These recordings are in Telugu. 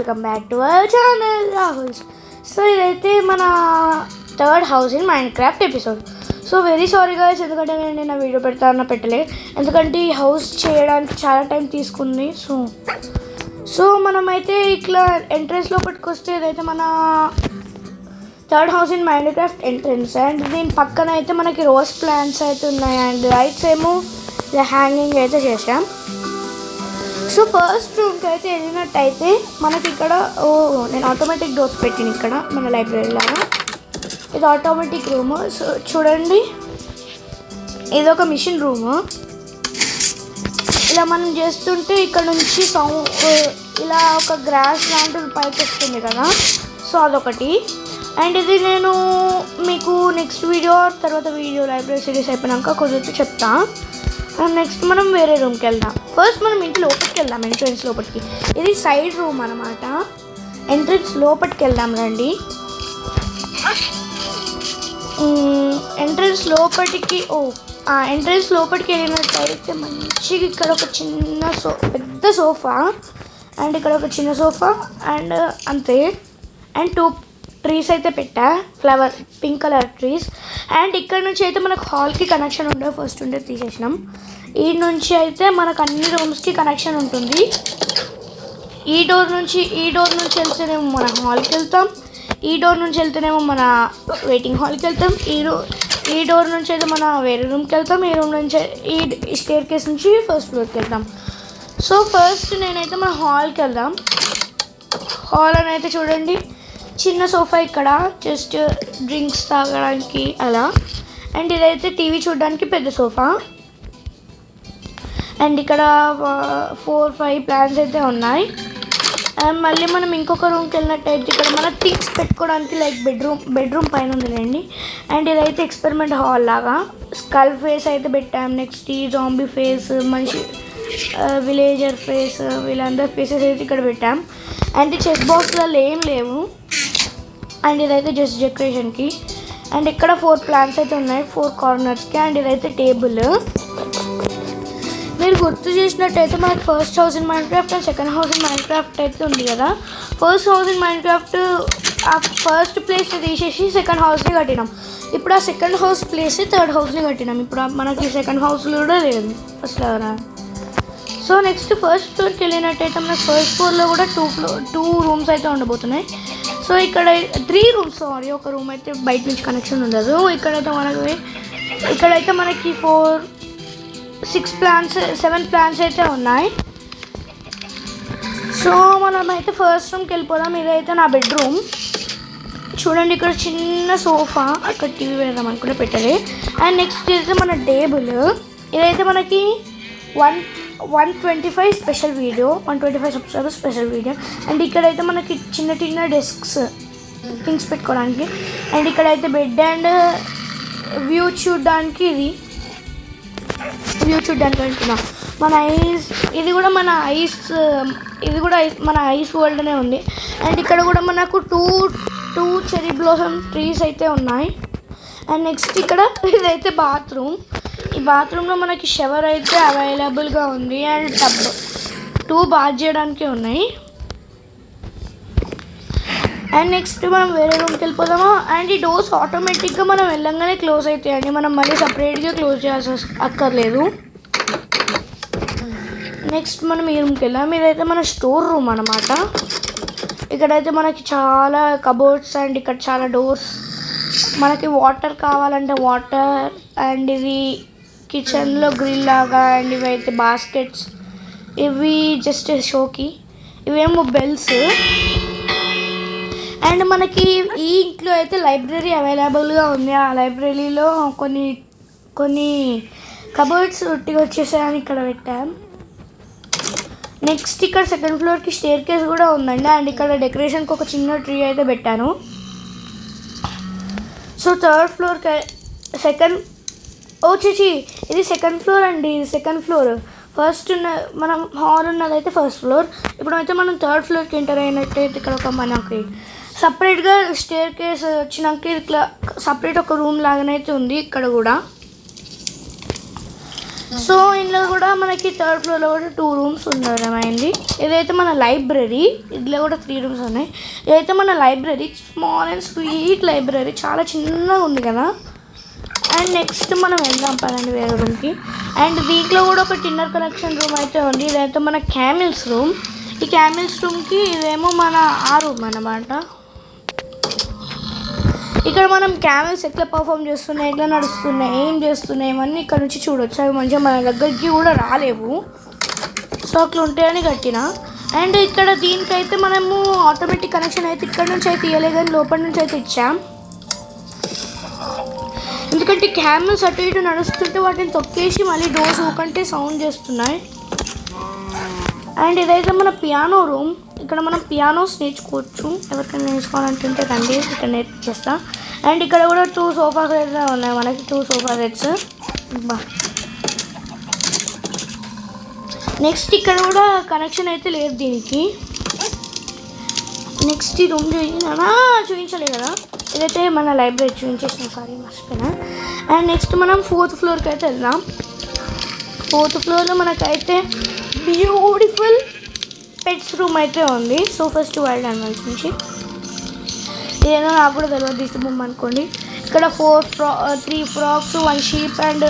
Welcome back to our channel Rahul's. So ఇదైతే మన third house in Minecraft episode. So very sorry guys, ఎందుకంటే నేను నా వీడియో పెట్టలే, ఎందుకంటే ఈ హౌస్ చేయడానికి చాలా టైం తీసుకుంది. సో మనమైతే ఇట్లా ఎంట్రెన్స్ లోపలికి వస్తే ఇదైతే మన third house in Minecraft entrance. And దీని పక్కన అయితే మనకి రోజ్ ప్లాంట్స్ అయితే ఉన్నాయి అండ్ లైట్స్ ఏమో హ్యాంగింగ్ అయితే చేసాం. సో ఫస్ట్ రూమ్కి అయితే వెళ్ళినట్టయితే మనకి ఇక్కడ నేను ఆటోమేటిక్ డోర్స్ పెట్టిన ఇక్కడ మన లైబ్రరీ లాగా ఇది ఆటోమేటిక్ రూమ్. సో చూడండి, ఇది ఒక మిషన్ రూమ్. ఇలా మనం చేస్తుంటే ఇక్కడ నుంచి సౌండ్ ఇలా ఒక గ్రాస్ లాంటిది పైకి వస్తుంది కదా, సో అదొకటి. అండ్ ఇది నేను మీకు నెక్స్ట్ తర్వాత వీడియో లైబ్రరీ సిరీస్ అయిపోయినాక కుదిరితే చెప్తా. నెక్స్ట్ మనం వేరే రూమ్కి వెళ్దాం. ఫస్ట్ మనం ఇంటి లోపలికి వెళ్దాం, ఎంట్రెన్స్ లోపలికి. ఇది సైడ్ రూమ్ అనమాట. ఎంట్రెన్స్ లోపలికి వెళ్దాం రండి. ఎంట్రెన్స్ లోపలికి వెళ్ళినట్టయితే మంచిగా ఇక్కడ ఒక చిన్న పెద్ద సోఫా అండ్ ఇక్కడ ఒక చిన్న సోఫా అండ్ అంతే. అండ్ 2 ట్రీస్ అయితే పెట్టా, flower pink colour trees. And ఇక్కడ నుంచి అయితే మనకు హాల్కి కనెక్షన్ ఉండదు, ఫస్ట్ ఉండే తీసేసినాం. ఈ నుంచి అయితే మనకు అన్ని రూమ్స్కి కనెక్షన్ ఉంటుంది. ఈ డోర్ నుంచి వెళ్తేనేమో మన హాల్కి వెళ్తాం, ఈ డోర్ నుంచి వెళ్తేనేమో మన వెయిటింగ్ హాల్కి వెళ్తాం, ఈ డోర్ నుంచి అయితే మన వేరే రూమ్కి వెళ్తాం, ఈ రూమ్ నుంచి ఈ స్టేర్ కేస్ నుంచి ఫస్ట్ ఫ్లోర్కి వెళ్తాం. సో ఫస్ట్ నేనైతే మన హాల్కి వెళ్దాం. హాల్ అని అయితే చూడండి, చిన్న సోఫా ఇక్కడ జస్ట్ డ్రింక్స్ తాగడానికి అలా. అండ్ ఇదైతే టీవీ చూడడానికి పెద్ద సోఫా. అండ్ ఇక్కడ 4-5 ప్లాన్స్ అయితే ఉన్నాయి. అండ్ మళ్ళీ మనం ఇంకొక రూమ్కి వెళ్ళినట్టయితే ఇక్కడ మన థింగ్స్ పెట్టుకోవడానికి లైక్ బెడ్రూమ్ పైన ఉందిలేండి. అండ్ ఇదైతే ఎక్స్పెరిమెంట్ హాల్ లాగా. స్కల్ ఫేస్ అయితే పెట్టాం, నెక్స్ట్ ఈ జాంబీ ఫేస్, మనిషి విలేజర్ ఫేస్, వీళ్ళందరి ఫేసెస్ అయితే ఇక్కడ పెట్టాం. అండ్ చెస్ బాక్స్లలో ఏం లేవు. అండ్ ఇదైతే జస్ట్ డెకరేషన్కి. అండ్ ఇక్కడ 4 ప్లాంట్స్ అయితే ఉన్నాయి 4 కార్నర్స్కి. అండ్ ఇదైతే టేబుల్. మీరు గుర్తు చేసినట్టయితే మనకి first house in Minecraft and second house in Minecraft అయితే ఉంది కదా. ఫస్ట్ హౌస్ ఇన్ మైన్క్రాఫ్ట్ ఆ ఫస్ట్ ప్లేస్ని తీసేసి సెకండ్ హౌస్ని కట్టినాం. ఇప్పుడు ఆ సెకండ్ హౌస్ ప్లేస్ థర్డ్ హౌస్ని కట్టినాం. ఇప్పుడు మనకి సెకండ్ హౌస్లో కూడా లేదు ఫస్ట్ దగ్గర. సో నెక్స్ట్ ఫస్ట్ ఫ్లోర్కి వెళ్ళినట్టయితే మనకి ఫస్ట్ ఫ్లోర్లో కూడా 2 రూమ్స్ అయితే ఉండబోతున్నాయి. సో ఇక్కడ 3 రూమ్స్, ఒక రూమ్ అయితే బయట నుంచి కనెక్షన్ ఉండదు. ఇక్కడైతే మనకి 7 ప్లాన్స్ అయితే ఉన్నాయి. సో మనమైతే ఫస్ట్ రూమ్కి వెళ్ళిపోదాం. ఇదైతే నా బెడ్రూమ్. చూడండి, ఇక్కడ చిన్న సోఫా, అక్కడ టీవీ పెడదాం అనుకుంటే పెట్టలే. అండ్ నెక్స్ట్ అయితే మన టేబుల్. ఇదైతే మనకి 125 special video, 125 subscribers special video. And ఇక్కడైతే మనకి చిన్న డెస్క్స్ థింగ్స్ పెట్టుకోవడానికి. అండ్ ఇక్కడైతే బెడ్ అండ్ వ్యూ చూడడానికి అంటున్నా మన ఐస్. ఇది కూడా మన ఐస్ వరల్డ్నే ఉంది. అండ్ ఇక్కడ కూడా మనకు 2 చెరీ బ్లాసమ్ ట్రీస్ అయితే ఉన్నాయి. అండ్ నెక్స్ట్ ఇక్కడ ఇదైతే బాత్రూమ్. ఈ బాత్రూంలో మనకి షవర్ అయితే అవైలబుల్గా ఉంది అండ్ టబ్ 2 బాత్ చేయడానికి ఉన్నాయి. అండ్ నెక్స్ట్ మనం వేరే రూమ్కి వెళ్ళిపోదామా. అండ్ ఈ డోర్స్ ఆటోమేటిక్గా మనం వెళ్ళంగానే క్లోజ్ అవుతాయండి, మనం మళ్ళీ సపరేట్గా క్లోజ్ చేయాల్సి అక్కర్లేదు. నెక్స్ట్ మనం ఈ రూమ్కి వెళ్ళాం. ఇదైతే మన స్టోర్ రూమ్ అనమాట. ఇక్కడైతే మనకి చాలా కబోర్డ్స్ అండ్ ఇక్కడ చాలా డోర్స్. మనకి వాటర్ కావాలంటే వాటర్. అండ్ ఇది కిచెన్లో గ్రిల్ లాగా. అండ్ ఇవైతే బాస్కెట్స్, ఇవి జస్ట్ షోకి. ఇవేమో బెల్స్. అండ్ మనకి ఈ ఇంట్లో అయితే లైబ్రరీ అవైలబుల్గా ఉంది. ఆ లైబ్రరీలో కొన్ని కబోర్డ్స్ ఒట్టిగా వచ్చేసాయని ఇక్కడ పెట్టాం. నెక్స్ట్ ఇక్కడ సెకండ్ ఫ్లోర్కి స్టేర్ కేస్ కూడా ఉందండి. అండ్ ఇక్కడ డెకరేషన్కి ఒక చిన్న ట్రీ అయితే పెట్టాను. సో థర్డ్ ఫ్లోర్కి ఇది సెకండ్ ఫ్లోర్ అండి. ఇది సెకండ్ ఫ్లోర్. ఫస్ట్ మనం హాల్ ఉన్నదైతే ఫస్ట్ ఫ్లోర్. ఇప్పుడైతే మనం థర్డ్ ఫ్లోర్కి ఎంటర్ అయినట్టయితే ఇక్కడ మనకి సపరేట్గా స్టేర్ కేస్ వచ్చినాక ఇట్లా సపరేట్ ఒక రూమ్ లాగానైతే ఉంది ఇక్కడ కూడా. సో ఇందులో కూడా మనకి థర్డ్ ఫ్లోర్లో కూడా 2 రూమ్స్ ఉండడమైంది. ఇదైతే మన లైబ్రరీ, ఇందులో కూడా 3 రూమ్స్ ఉన్నాయి. ఇదైతే మన library, small and sweet library, చాలా చిన్నగా ఉంది కదా. అండ్ నెక్స్ట్ మనం వెళ్దాం పదండి వేరే రూమ్కి. అండ్ దీంట్లో కూడా ఒక డిన్నర్ కలెక్షన్ రూమ్ అయితే ఉంది. ఇదైతే మన క్యామిల్స్ రూమ్. ఈ క్యామిల్స్ రూమ్కి ఇదేమో మన ఆ రూమ్ అన్నమాట. ఇక్కడ మనం క్యామెల్స్ ఎట్లా పర్ఫామ్ చేస్తున్నాయి, ఎట్లా నడుస్తున్నాయి, ఏం చేస్తున్నాయి ఇవన్నీ ఇక్కడ నుంచి చూడొచ్చు. అవి మంచిగా మన దగ్గరికి కూడా రాలేవు, సో అట్లా ఉంటాయని కట్టిన. అండ్ ఇక్కడ దీనికైతే మనము ఆటోమేటిక్ కనెక్షన్ అయితే ఇక్కడ నుంచి అయితే ఇవ్వలేదు, కానీ లోపల నుంచి అయితే ఇచ్చాం. ఎందుకంటే క్యామెల్స్ అటు ఇటు నడుస్తుంటే వాటిని తొక్కేసి మళ్ళీ డోర్స్ ఊకంటే సౌండ్ చేస్తున్నాయి. అండ్ ఇదైతే మన పియానో రూమ్. ఇక్కడ మనం పియానోస్ నేర్చుకోవచ్చు. ఎవరికైనా నేర్చుకోవాలంటుంటే రండి, ఇక్కడ నేర్పించేస్తా. అండ్ ఇక్కడ కూడా 2 సోఫా సెట్స్ ఉన్నాయి మనకి, 2 సోఫా సెట్స్. నెక్స్ట్ ఇక్కడ కూడా కనెక్షన్ అయితే లేదు దీనికి. నెక్స్ట్ ఈ రూమ్ చూపించలే కదా, ఇదైతే మన లైబ్రరీ చూపించేసిన, సారీ మర్చిపోయినా. అండ్ నెక్స్ట్ మనం 4th ఫ్లోర్కి అయితే వెళ్దాం. 4th ఫ్లోర్లో మనకైతే బ్యూటిఫుల్ పెట్స్ రూమ్ అయితే ఉంది. సో ఫస్ట్ వైల్డ్ యానిమల్స్ నుంచి ఏదో నాకు కూడా తెలియదు, దిష్టి బొమ్మ అనుకోండి. ఇక్కడ 3 frogs, 1 sheep and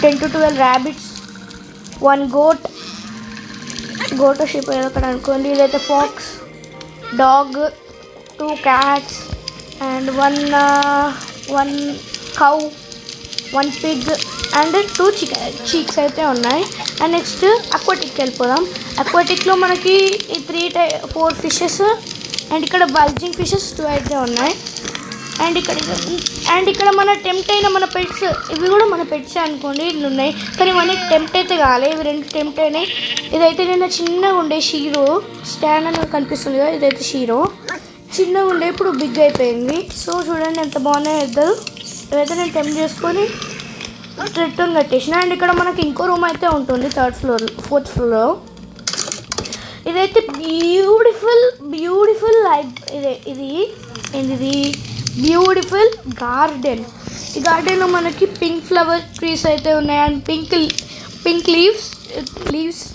10 to 12 rabbits, 1 goat sheep ఏదో ఒకటి అనుకోండి. ఇదైతే fox, dog, 2 cats and 1 cow, 1 pig and 2 chicks అయితే ఉన్నాయి. అండ్ నెక్స్ట్ అక్వాటిక్కి వెళ్ళిపోదాం. అక్వాటిక్లో మనకి ఈ 4 ఫిషెస్ అండ్ ఇక్కడ బల్జింగ్ ఫిషెస్ 2 అయితే ఉన్నాయి. అండ్ ఇక్కడ మన టెంప్ట్ అయిన మన పెట్స్, ఇవి కూడా మన పెట్సే అనుకోండి, ఇవి ఉన్నాయి. కానీ ఇవన్నీ టెంప్ట్ అయితే కాలే, ఇవి 2 టెంప్ట్ అయినాయి. ఇదైతే నిన్న చిన్నగా ఉండే షీరో స్టాండ్ అని కనిపిస్తుంది కదా, ఇదైతే షీరో చిన్నగా ఉండే ఇప్పుడు బిగ్ అయిపోయింది. సో చూడండి ఎంత బాగున్నాయి ఇద్దరు. ఇవైతే నేను టెంప్ట్ చేసుకొని రిటర్న్ కట్టేసిన. అండ్ ఇక్కడ మనకి ఇంకో రూమ్ అయితే ఉంటుంది 4th ఫ్లోర్లో. ఇదైతే బ్యూటిఫుల్ ఇది బ్యూటిఫుల్ గార్డెన్. ఈ గార్డెన్లో మనకి పింక్ ఫ్లవర్ ట్రీస్ అయితే ఉన్నాయి అండ్ పింక్ లీవ్స్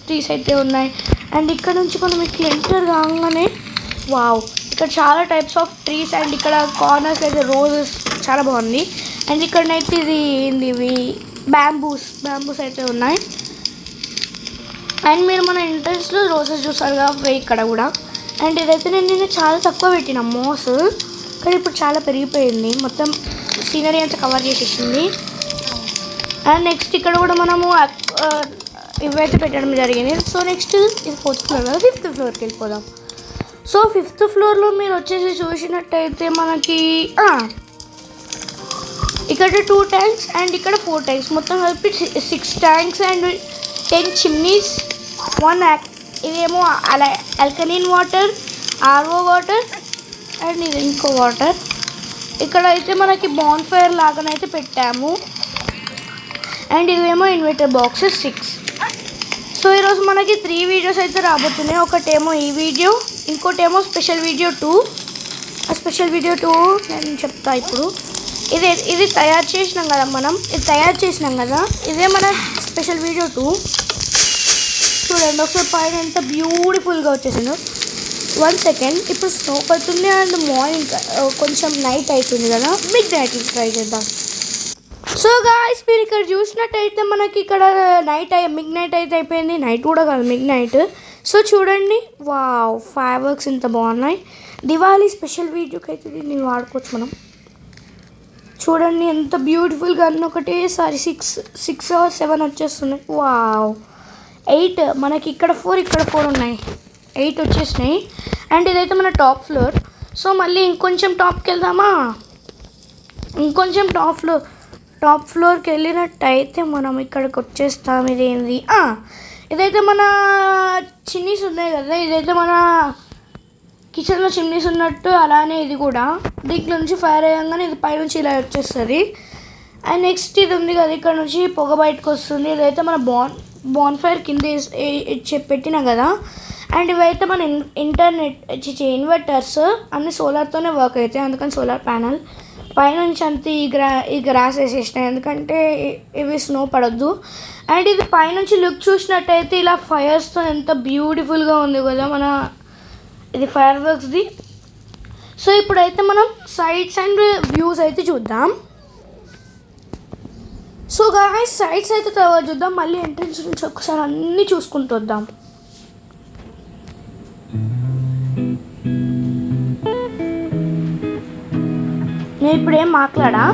ట్రీస్ అయితే ఉన్నాయి. అండ్ ఇక్కడ నుంచి మనం ఇట్లా ఎంటర్ కాగానే వావ్, ఇక్కడ చాలా టైప్స్ ఆఫ్ ట్రీస్ అండ్ ఇక్కడ కార్నర్స్ అయితే రోజెస్ చాలా బాగుంది. అండ్ ఇక్కడనైతే ఇవి బ్యాంబూస్ అయితే ఉన్నాయి. అండ్ మీరు మన ఇంట్రెస్ట్లో రోజెస్ చూస్తారు కదా ఇక్కడ కూడా. అండ్ ఇదైతే నేను చాలా తక్కువ పెట్టిన మోస్, కానీ ఇప్పుడు చాలా పెరిగిపోయింది, మొత్తం సీనరీ అంతా కవర్ చేసేసింది. అండ్ నెక్స్ట్ ఇక్కడ కూడా మనము ఇవైతే పెట్టడం జరిగింది. సో నెక్స్ట్ ఇది 4th ఫ్లోర్ కదా, 5th ఫ్లోర్కి వెళ్ళిపోదాం. సో 5th ఫ్లోర్లో మీరు వచ్చేసి చూసినట్టయితే మనకి ఇక్కడ 2 ట్యాంక్స్ అండ్ ఇక్కడ 4 ట్యాంక్స్, మొత్తం కలిపి 6 ట్యాంక్స్ అండ్ 10 చిమ్నీస్, 1 ఇదేమో alkaline water, RO water and ఇది ఇంకో వాటర్. ఇక్కడ అయితే మనకి బాన్ఫైర్ లాగానైతే పెట్టాము. అండ్ ఇవేమో ఇన్వర్టర్ బాక్సెస్ 6. సో ఈరోజు మనకి 3 వీడియోస్ అయితే రాబోతున్నాయి. ఒకటేమో ఈ వీడియో, ఇంకోటేమో స్పెషల్ వీడియో 2. ఆ స్పెషల్ వీడియో 2 నేను చెప్తా ఇప్పుడు. ఇది తయారు చేసినాం కదా, ఇదే మన స్పెషల్ వీడియో 2. చూడండి ఒకసారి పైన ఎంత బ్యూటిఫుల్గా వచ్చేసిందో. 1 సెకండ్, ఇప్పుడు స్నో పడుతుంది అండ్ మార్నింగ్ కొంచెం నైట్ అవుతుంది కదా, మిడ్ నైట్ ట్రై చేద్దాం. సో గాయ్స్ మీరు ఇక్కడ చూసినట్టయితే మనకి ఇక్కడ మిడ్ నైట్ అయితే అయిపోయింది, నైట్ కూడా కాదు మిడ్ నైట్. సో చూడండి వావ్, ఫైర్ వర్క్స్ ఇంత బాగున్నాయి. దివాళీ స్పెషల్ వీడియోకి అయితే దీన్ని వాడుకోవచ్చు మనం. చూడండి ఎంత బ్యూటిఫుల్గా అన్నీ ఒకటేసారి 6 or 7 వచ్చేస్తున్నాయి. వావ్, 8 మనకి ఇక్కడ 4 ఉన్నాయి, 8 వచ్చేసినాయి. అండ్ ఇదైతే మన టాప్ ఫ్లోర్. సో మళ్ళీ ఇంకొంచెం టాప్కి వెళ్దామా, ఇంకొంచెం టాప్ ఫ్లోర్కి వెళ్ళినట్టయితే మనం ఇక్కడికి వచ్చేస్తాం. ఇదేంది, ఇదైతే మన చిమ్నీస్ ఉన్నాయి కదా, ఇదైతే మన కిచెన్లో చిమ్నీస్ ఉన్నట్టు అలానే ఇది కూడా. దీంట్లో నుంచి ఫైర్ అయ్యంగానే ఇది పైనుంచి ఇలా వచ్చేస్తుంది. అండ్ నెక్స్ట్ ఇది ఉంది కదా, ఇక్కడ నుంచి పొగ బయటకు వస్తుంది. ఇదైతే మన బాన్ఫైర్ కింద పెట్టినా కదా. అండ్ ఇవైతే మన ఇన్వర్టర్స్ అన్ని సోలార్తోనే వర్క్ అవుతాయి, అందుకని సోలార్ ప్యానల్. పైనుంచి అంతే ఈ గ్రాస్ వేసేసినాయి, ఎందుకంటే ఇవి స్నో పడొద్దు. అండ్ ఇది పైనుంచి లుక్ చూసినట్టయితే ఇలా ఫైర్స్తో ఎంత బ్యూటిఫుల్గా ఉంది కదా మన ఇది ఫైర్ వర్క్స్ది. సో ఇప్పుడైతే మనం సైడ్స్ అండ్ వ్యూస్ అయితే చూద్దాం. సో గాయ్స్ సైడ్స్ అయితే తర్వాత చూద్దాం, మళ్ళీ ఎంట్రన్స్ నుంచి ఒకసారి అన్నీ చూసుకుంటూ వద్దాం. నేను ఇప్పుడు ఏం మాట్లాడా.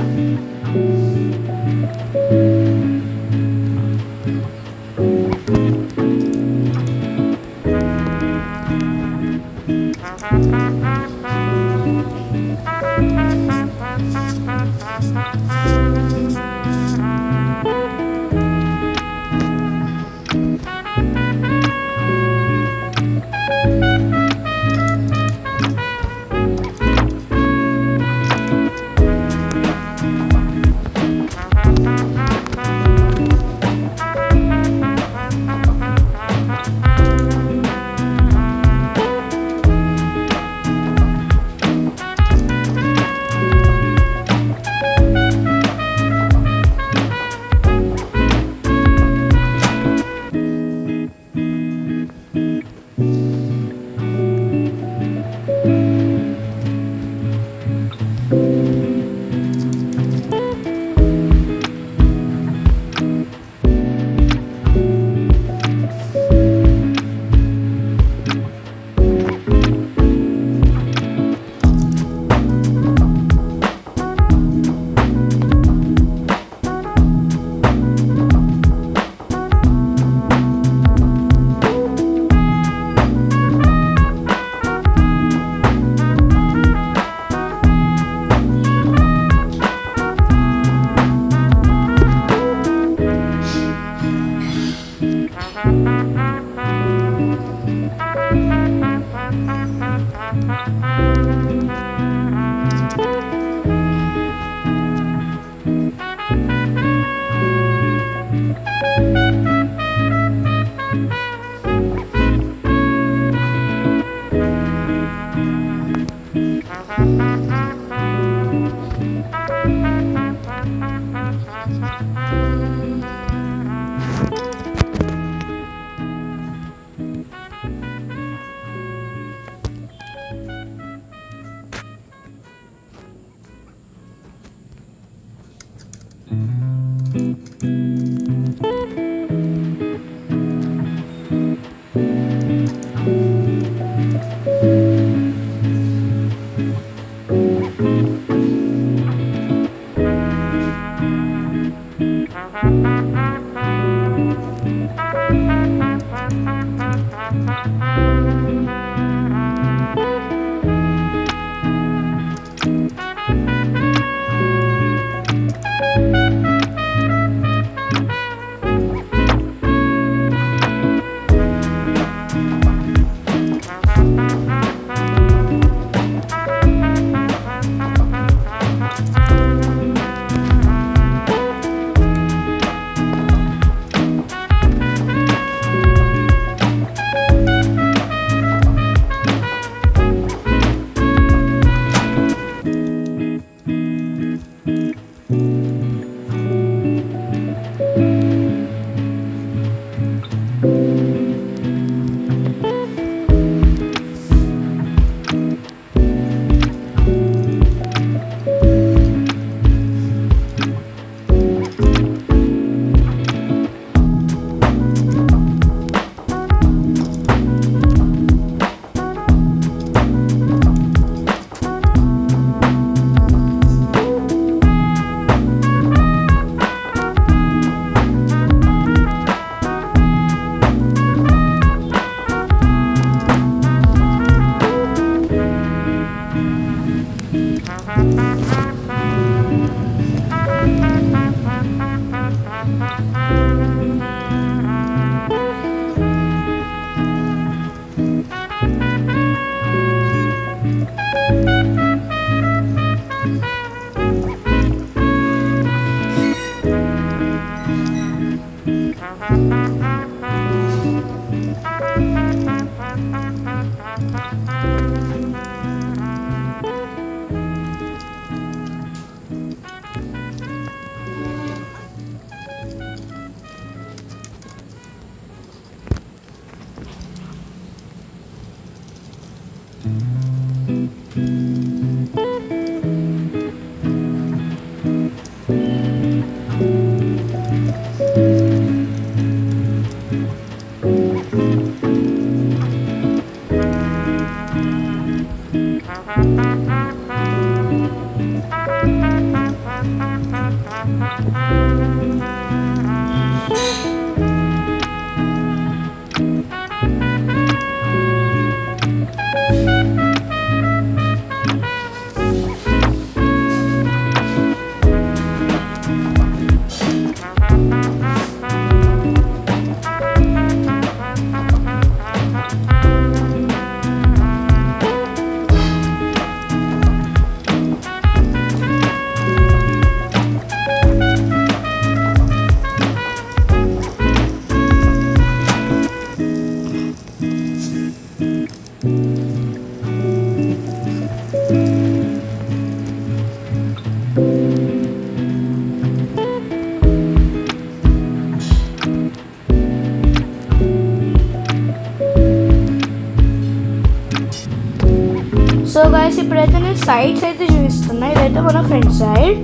సో గైస్ ఇప్పుడైతే నేను సైడ్స్ అయితే చూపిస్తున్నా. ఇదైతే మన front side.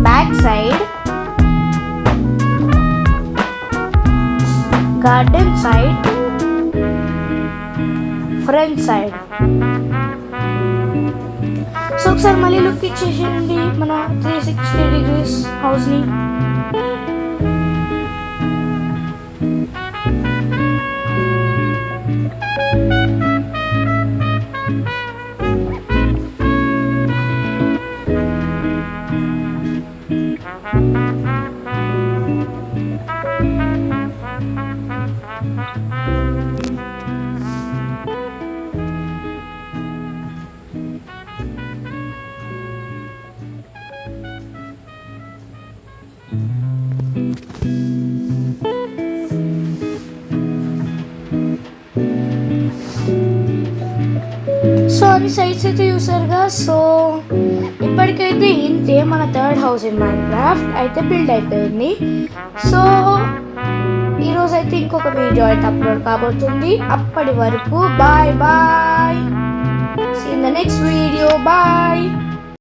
Back side, garden side, front side. So ఒకసారి మళ్ళీ లుక్ ఇచ్చేసేయండి మన 360 degrees హౌస్ని. సో అన్ని సైట్స్ అయితే చూసారుగా. సో ఇప్పటికైతే ఇంతే మన థర్డ్ హౌస్ ఇన్ మైన్క్రాఫ్ట్ అయితే బిల్డ్ అయిపోయింది. సో ఈరోజు అయితే ఇంకొక వీడియో అయితే అప్లోడ్ కాబోతుంది. అప్పటి వరకు bye bye. See in the next video. Bye.